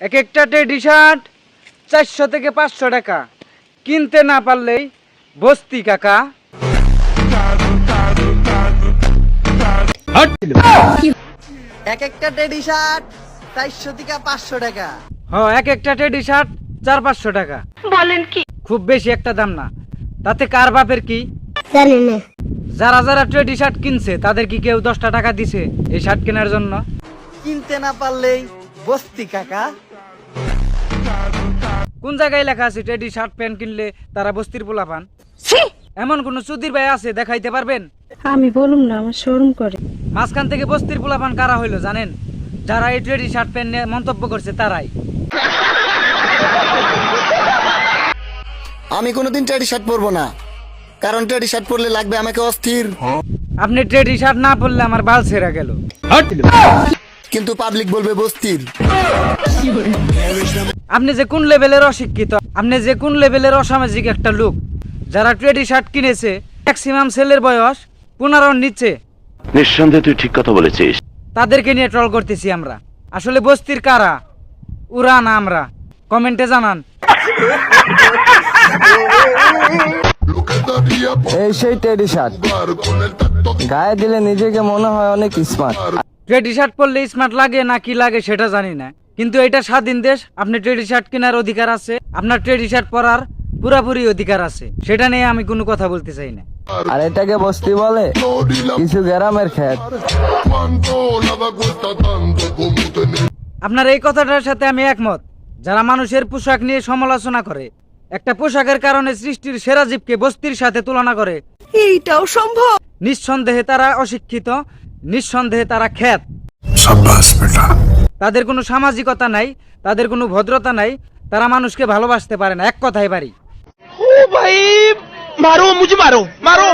এক একটা teddy shirt 400 থেকে 500 টাকা। কিনতে না পারলেই বস্তি কাকা। এক একটা টেডি শার্ট 400 থেকে 500 টাকা। এক একটা টেডি শার্ট 400-500 টাকা। বলেন কি? খুব বেশি একটা দাম না। তাতে কার বাপের কি? জানি না। যারা যারা টেডি শার্ট কিনছে তাদের কি কেউ 10টা টাকা দিছে এই শার্ট কেনার জন্য? কিনতে না পারলেই বস্তি কাকা। কোন জায়গায় লেখা আছে টেডি শার্ট প্যান্ট কিনলে তারা বস্তির পোলা পান? এমন কোন চুদির ভাই আছে দেখাইতে পারবেন? আমি বলুম না, আমার শরম করে। মাঝখান থেকে বস্তির পোলা পান কারা হইলো জানেন? যারা এই টেডি শার্ট প্যান্ট নিয়ে মন্তব্য করছে তারাই। আমি কোনোদিন টেডি শার্ট পরবো না, কারণ টেডি শার্ট পরলে লাগবে আমাকে অস্থির। আপনি টেডি শার্ট না পরলে আমার বাল ছেঁড়া গেল। কিন্তু পাবলিক বলবে বস্তির। আপনি যে কোন লেভেলের অশিক্ষিত, আপনি যে কোন লেভেলের অসামাজিক একটা লোক। যারা টেডি শার্ট কিনেছে ম্যাক্সিমাম ছেলের বয়স 15-র নিচে। নিঃসন্দেহে তুই ঠিক কথা বলেছিস। তাদেরকে নিয়ে ট্রল করতেছি আমরা। আসলে বস্তির কারা? ওরা না আমরা? কমেন্টে জানান। এই সেই টেডি শার্ট, গায়ে দিলে নিজেকে মনে হয় অনেক স্মার্ট। টেডি শার্ট পরলে স্মার্ট লাগে না কি লাগে সেটা জানি না, কিন্তু এটা স্বাধীন দেশ। আপনি টেডি শার্ট কেনার অধিকার আছে, আপনার টেডি শার্ট পরার পুরাপুরি অধিকার আছে। সেটা নিয়ে আমি কোনো কথা বলতে চাই না। আর এটাকে বস্তি বলে কিছু গ্রামের ক্ষেত। আপনার এই কথাটার সাথে আমি একমত। যারা মানুষের পোশাক নিয়ে সমালোচনা করে, একটা পোশাকের কারণে সৃষ্টির সেরা জীবকে বস্তির সাথে তুলনা করে, এইটাও সম্ভব? নিঃসন্দেহে তারা অশিক্ষিত, নিঃসন্দেহে তারা খ্যাত। তাদের কোনো সামাজিকতা নাই, তাদের কোনো ভদ্রতা নাই, তারা মানুষকে ভালোবাসতে পারে না। এক কথায় পারি। ओ भाई मारो मुझे, मारो मारो।